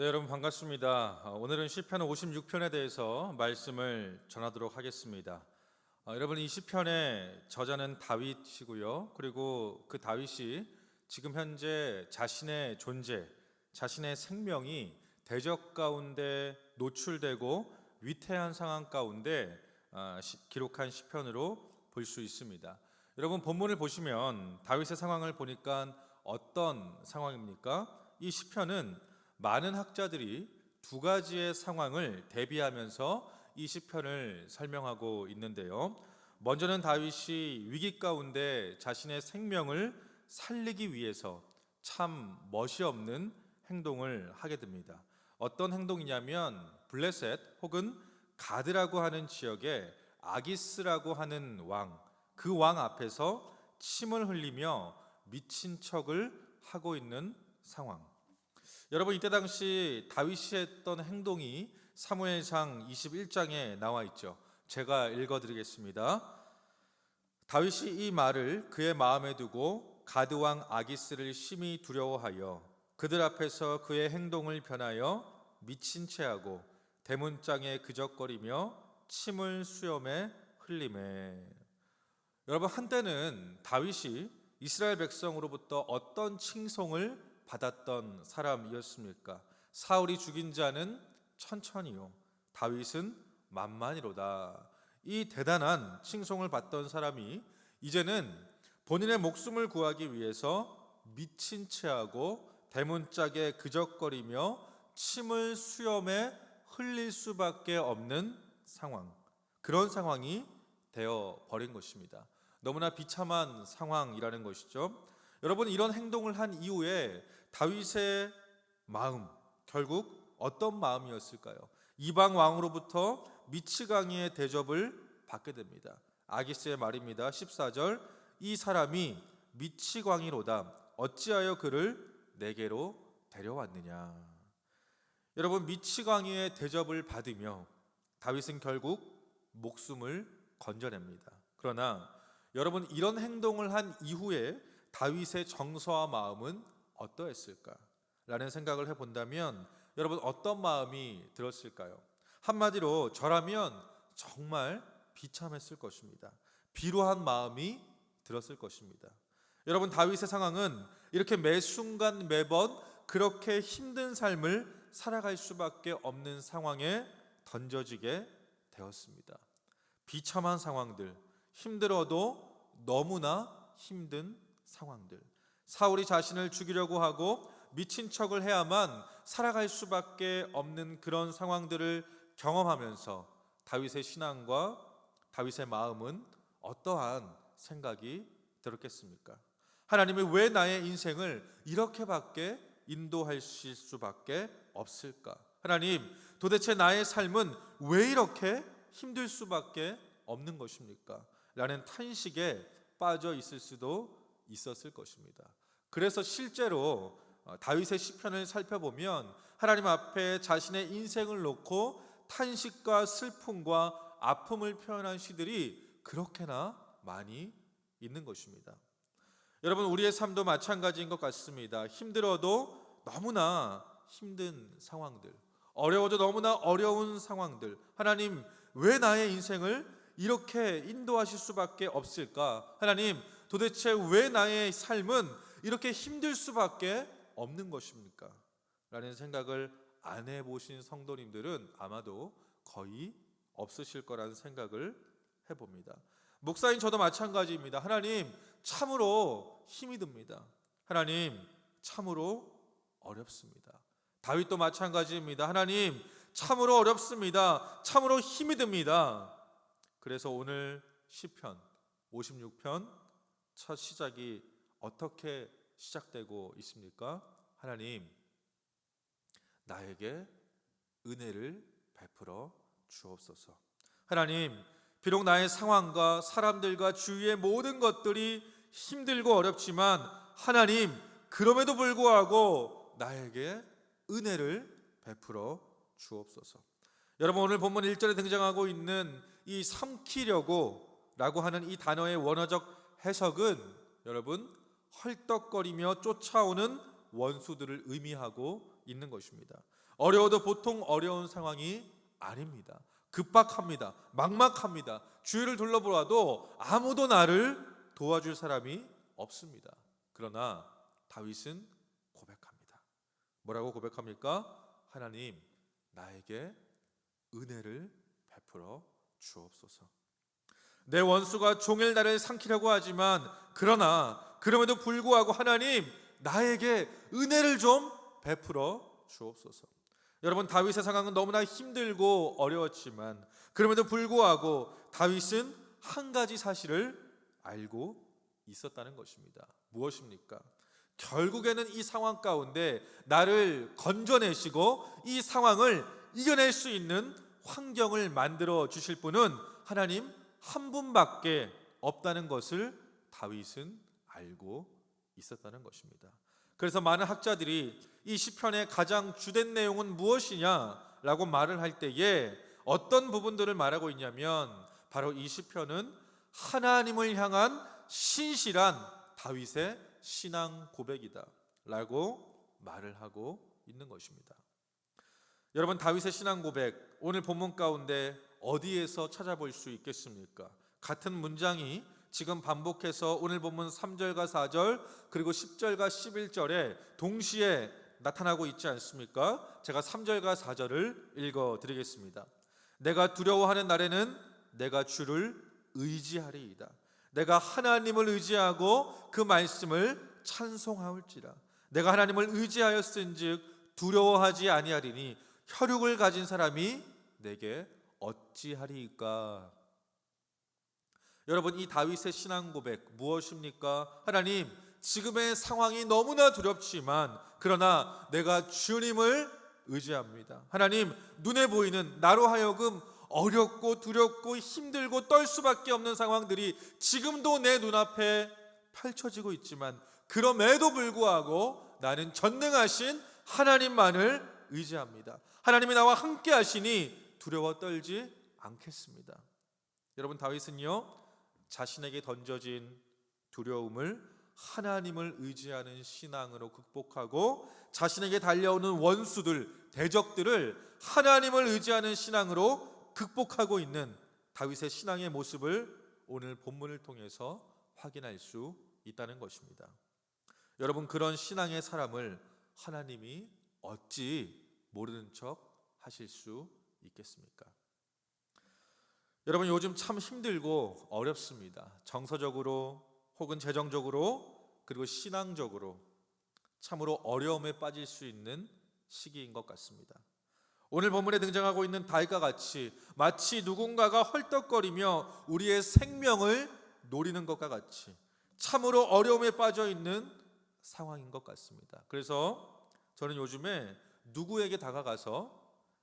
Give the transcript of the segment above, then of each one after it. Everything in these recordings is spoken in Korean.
네, 여러분 반갑습니다. 오늘은 시편 56편에 대해서 말씀을 전하도록 하겠습니다. 여러분, 이 시편의 저자는 다윗이고요. 그리고 그 다윗이 지금 현재 자신의 존재, 자신의 생명이 대적 가운데 노출되고 위태한 상황 가운데 기록한 시편으로 볼 수 있습니다. 여러분, 본문을 보시면 다윗의 상황을 보니까 어떤 상황입니까? 이 시편은 많은 학자들이 두 가지의 상황을 대비하면서 이 시편을 설명하고 있는데요. 먼저는 다윗이 위기 가운데 자신의 생명을 살리기 위해서 참 멋이 없는 행동을 하게 됩니다. 어떤 행동이냐면 블레셋 혹은 가드라고 하는 지역에 아기스라고 하는 왕, 그 왕 앞에서 침을 흘리며 미친 척을 하고 있는 상황. 여러분, 이때 당시 다윗이 했던 행동이 사무엘상 21장에 나와 있죠. 제가 읽어드리겠습니다. 다윗이 이 말을 그의 마음에 두고 가드왕 아기스를 심히 두려워하여 그들 앞에서 그의 행동을 변하여 미친 채하고 대문장에 그적거리며 침을 수염에 흘리매. 여러분, 한때는 다윗이 이스라엘 백성으로부터 어떤 칭송을 받았던 사람이었습니까? 사울이 죽인 자는 천천히요, 다윗은 만만히로다. 이 대단한 칭송을 받던 사람이 이제는 본인의 목숨을 구하기 위해서 미친 채하고 대문짝에 그적거리며 침을 수염에 흘릴 수밖에 없는 상황, 그런 상황이 되어 버린 것입니다. 너무나 비참한 상황이라는 것이죠. 여러분, 이런 행동을 한 이후에 다윗의 마음, 결국 어떤 마음이었을까요? 이방 왕으로부터 미치광이의 대접을 받게 됩니다. 아기스의 말입니다. 14절, 이 사람이 미치광이로다. 어찌하여 그를 내게로 데려왔느냐. 여러분, 미치광이의 대접을 받으며 다윗은 결국 목숨을 건져냅니다. 그러나 여러분, 이런 행동을 한 이후에 다윗의 정서와 마음은 어떠했을까? 라는 생각을 해본다면 여러분, 어떤 마음이 들었을까요? 한마디로 저라면 정말 비참했을 것입니다. 비루한 마음이 들었을 것입니다. 여러분, 다윗의 상황은 이렇게 매 순간 매번 그렇게 힘든 삶을 살아갈 수밖에 없는 상황에 던져지게 되었습니다. 비참한 상황들, 힘들어도 너무나 힘든 상황들, 사울이 자신을 죽이려고 하고 미친 척을 해야만 살아갈 수밖에 없는 그런 상황들을 경험하면서 다윗의 신앙과 다윗의 마음은 어떠한 생각이 들었겠습니까? 하나님이 왜 나의 인생을 이렇게밖에 인도하실 수밖에 없을까? 하나님, 도대체 나의 삶은 왜 이렇게 힘들 수밖에 없는 것입니까? 라는 탄식에 빠져 있을 수도 있었을 것입니다. 그래서 실제로 다윗의 시편을 살펴보면 하나님 앞에 자신의 인생을 놓고 탄식과 슬픔과 아픔을 표현한 시들이 그렇게나 많이 있는 것입니다. 여러분, 우리의 삶도 마찬가지인 것 같습니다. 힘들어도 너무나 힘든 상황들, 어려워도 너무나 어려운 상황들, 하나님, 왜 나의 인생을 이렇게 인도하실 수밖에 없을까? 하나님, 도대체 왜 나의 삶은 이렇게 힘들 수밖에 없는 것입니까? 라는 생각을 안 해보신 성도님들은 아마도 거의 없으실 거라는 생각을 해봅니다. 목사인 저도 마찬가지입니다. 하나님, 참으로 힘이 듭니다. 하나님, 참으로 어렵습니다. 다윗도 마찬가지입니다. 하나님, 참으로 어렵습니다. 참으로 힘이 듭니다. 그래서 오늘 시편 56편 첫 시작이 어떻게 시작되고 있습니까? 하나님, 나에게 은혜를 베풀어 주옵소서. 하나님, 비록 나의 상황과 사람들과 주위의 모든 것들이 힘들고 어렵지만 하나님, 그럼에도 불구하고 나에게 은혜를 베풀어 주옵소서. 여러분, 오늘 본문 1절에 등장하고 있는 이 삼키려고 라고 하는 이 단어의 원어적 해석은 여러분, 헐떡거리며 쫓아오는 원수들을 의미하고 있는 것입니다. 어려워도 보통 어려운 상황이 아닙니다. 급박합니다. 막막합니다. 주위를 둘러보아도 아무도 나를 도와줄 사람이 없습니다. 그러나 다윗은 고백합니다. 뭐라고 고백합니까? 하나님, 나에게 은혜를 베풀어 주옵소서. 내 원수가 종일 나를 삼키려고 하지만 그럼에도 불구하고 하나님, 나에게 은혜를 좀 베풀어 주옵소서. 여러분, 다윗의 상황은 너무나 힘들고 어려웠지만 그럼에도 불구하고 다윗은 한 가지 사실을 알고 있었다는 것입니다. 무엇입니까? 결국에는 이 상황 가운데 나를 건져내시고 이 상황을 이겨낼 수 있는 환경을 만들어 주실 분은 하나님 한 분밖에 없다는 것을 다윗은 알고 있었다는 것입니다. 그래서 많은 학자들이 이 시편의 가장 주된 내용은 무엇이냐라고 말을 할 때에 어떤 부분들을 말하고 있냐면 바로 이 시편은 하나님을 향한 신실한 다윗의 신앙 고백이다 라고 말을 하고 있는 것입니다. 여러분, 다윗의 신앙 고백, 오늘 본문 가운데 어디에서 찾아볼 수 있겠습니까? 같은 문장이 지금 반복해서 오늘 본문 3절과 4절 그리고 10절과 11절에 동시에 나타나고 있지 않습니까? 제가 3절과 4절을 읽어드리겠습니다. 내가 두려워하는 날에는 내가 주를 의지하리이다. 내가 하나님을 의지하고 그 말씀을 찬송하올지라. 내가 하나님을 의지하였은즉 두려워하지 아니하리니 혈육을 가진 사람이 내게 어찌하리이까. 여러분, 이 다윗의 신앙 고백 무엇입니까? 하나님, 지금의 상황이 너무나 두렵지만 그러나 내가 주님을 의지합니다. 하나님, 눈에 보이는 나로 하여금 어렵고 두렵고 힘들고 떨 수밖에 없는 상황들이 지금도 내 눈앞에 펼쳐지고 있지만 그럼에도 불구하고 나는 전능하신 하나님만을 의지합니다. 하나님이 나와 함께 하시니 두려워 떨지 않겠습니다. 여러분, 다윗은요, 자신에게 던져진 두려움을 하나님을 의지하는 신앙으로 극복하고 자신에게 달려오는 원수들, 대적들을 하나님을 의지하는 신앙으로 극복하고 있는 다윗의 신앙의 모습을 오늘 본문을 통해서 확인할 수 있다는 것입니다. 여러분, 그런 신앙의 사람을 하나님이 어찌 모르는 척 하실 수 있겠습니까? 여러분, 요즘 참 힘들고 어렵습니다. 정서적으로 혹은 재정적으로 그리고 신앙적으로 참으로 어려움에 빠질 수 있는 시기인 것 같습니다. 오늘 본문에 등장하고 있는 다윗과 같이 마치 누군가가 헐떡거리며 우리의 생명을 노리는 것과 같이 참으로 어려움에 빠져 있는 상황인 것 같습니다. 그래서 저는 요즘에 누구에게 다가가서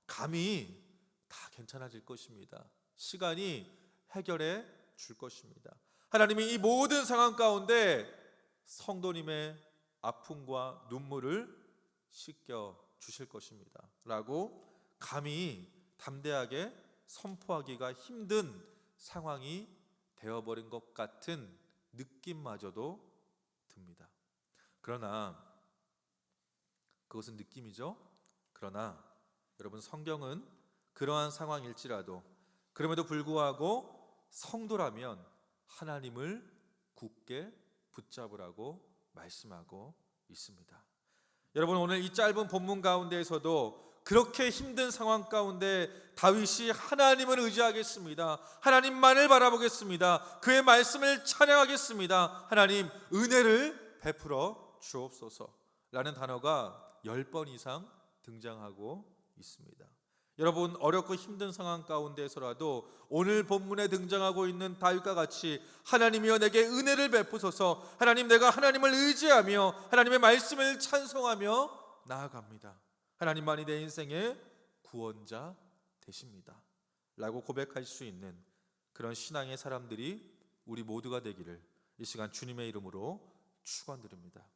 감히 다 괜찮아질 것입니다, 시간이 해결해 줄 것입니다, 하나님이 이 모든 상황 가운데 성도님의 아픔과 눈물을 씻겨 주실 것입니다 라고 감히 담대하게 선포하기가 힘든 상황이 되어버린 것 같은 느낌마저도 듭니다. 그러나 그것은 느낌이죠. 그러나 여러분, 성경은 그러한 상황일지라도 그럼에도 불구하고 성도라면 하나님을 굳게 붙잡으라고 말씀하고 있습니다. 여러분, 오늘 이 짧은 본문 가운데에서도 그렇게 힘든 상황 가운데 다윗이 하나님을 의지하겠습니다, 하나님만을 바라보겠습니다, 그의 말씀을 찬양하겠습니다, 하나님 은혜를 베풀어 주옵소서 라는 단어가 10번 이상 등장하고 있습니다. 여러분, 어렵고 힘든 상황 가운데서라도 오늘 본문에 등장하고 있는 다윗과 같이 하나님이여 내게 은혜를 베푸소서, 하나님, 내가 하나님을 의지하며 하나님의 말씀을 찬송하며 나아갑니다, 하나님만이 내 인생의 구원자 되십니다 라고 고백할 수 있는 그런 신앙의 사람들이 우리 모두가 되기를 이 시간 주님의 이름으로 축원드립니다.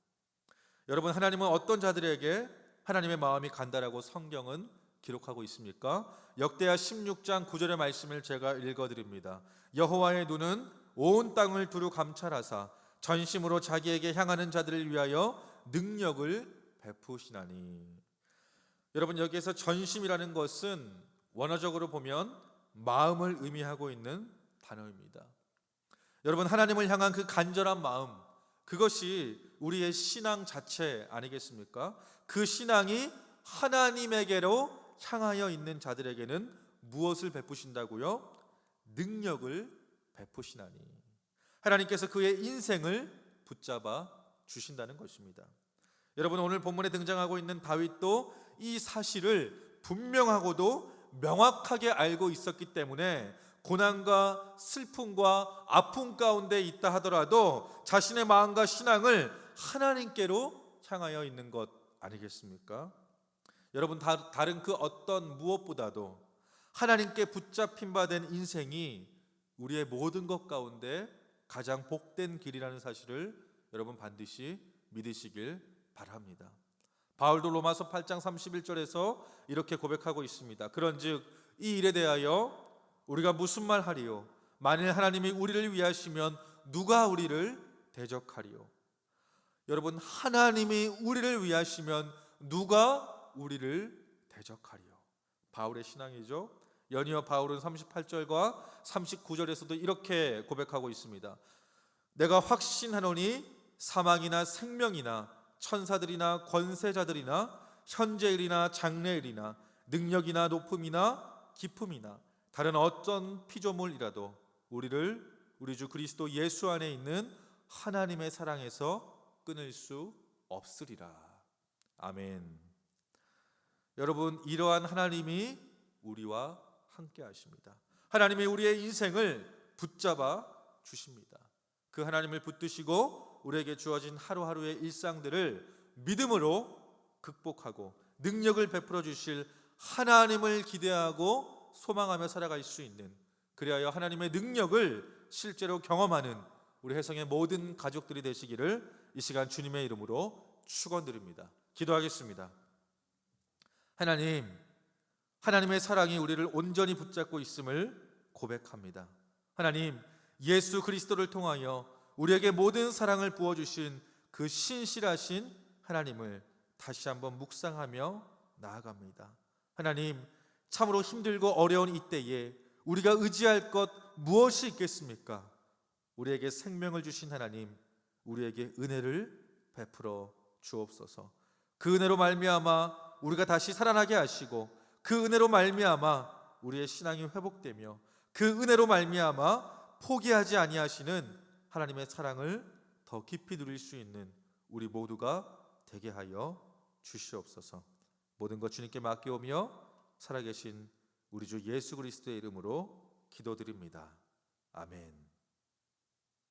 여러분, 하나님은 어떤 자들에게 하나님의 마음이 간다라고 성경은 기록하고 있습니까? 역대하 16장 9절의 말씀을 제가 읽어드립니다. 여호와의 눈은 온 땅을 두루 감찰하사 전심으로 자기에게 향하는 자들을 위하여 능력을 베푸시나니. 여러분, 여기에서 전심이라는 것은 원어적으로 보면 마음을 의미하고 있는 단어입니다. 여러분, 하나님을 향한 그 간절한 마음, 그것이 우리의 신앙 자체 아니겠습니까? 그 신앙이 하나님에게로 향하여 있는 자들에게는 무엇을 베푸신다고요? 능력을 베푸시나니. 하나님께서 그의 인생을 붙잡아 주신다는 것입니다. 여러분, 오늘 본문에 등장하고 있는 다윗도 이 사실을 분명하고도 명확하게 알고 있었기 때문에 고난과 슬픔과 아픔 가운데 있다 하더라도 자신의 마음과 신앙을 하나님께로 향하여 있는 것 아니겠습니까? 여러분, 다른 그 어떤 무엇보다도 하나님께 붙잡힌 바 된 인생이 우리의 모든 것 가운데 가장 복된 길이라는 사실을 여러분 반드시 믿으시길 바랍니다. 바울도 로마서 8장 31절에서 이렇게 고백하고 있습니다. 그런즉 이 일에 대하여 우리가 무슨 말 하리요? 만일 하나님이 우리를 위하시면 누가 우리를 대적하리요? 여러분, 하나님이 우리를 위하시면 누가 우리를 대적하리요? 바울의 신앙이죠. 연이어 바울은 38절과 39절에서도 이렇게 고백하고 있습니다. 내가 확신하노니 사망이나 생명이나 천사들이나 권세자들이나 현재일이나 장래일이나 능력이나 높음이나 깊음이나 다른 어떤 피조물이라도 우리를 우리 주 그리스도 예수 안에 있는 하나님의 사랑에서 끊을 수 없으리라. 아멘. 여러분, 이러한 하나님이 우리와 함께 하십니다. 하나님이 우리의 인생을 붙잡아 주십니다. 그 하나님을 붙드시고 우리에게 주어진 하루하루의 일상들을 믿음으로 극복하고 능력을 베풀어 주실 하나님을 기대하고 소망하며 살아갈 수 있는, 그리하여 하나님의 능력을 실제로 경험하는 우리 혜성의 모든 가족들이 되시기를 이 시간 주님의 이름으로 축원드립니다. 기도하겠습니다. 하나님, 하나님의 사랑이 우리를 온전히 붙잡고 있음을 고백합니다. 하나님, 예수 그리스도를 통하여 우리에게 모든 사랑을 부어주신 그 신실하신 하나님을 다시 한번 묵상하며 나아갑니다. 하나님, 참으로 힘들고 어려운 이때에 우리가 의지할 것 무엇이 있겠습니까? 우리에게 생명을 주신 하나님, 우리에게 은혜를 베풀어 주옵소서. 그 은혜로 말미암아 우리가 다시 살아나게 하시고, 그 은혜로 말미암아 우리의 신앙이 회복되며, 그 은혜로 말미암아 포기하지 아니하시는 하나님의 사랑을 더 깊이 누릴 수 있는 우리 모두가 되게 하여 주시옵소서. 모든 것 주님께 맡겨오며 살아계신 우리 주 예수 그리스도의 이름으로 기도드립니다. 아멘.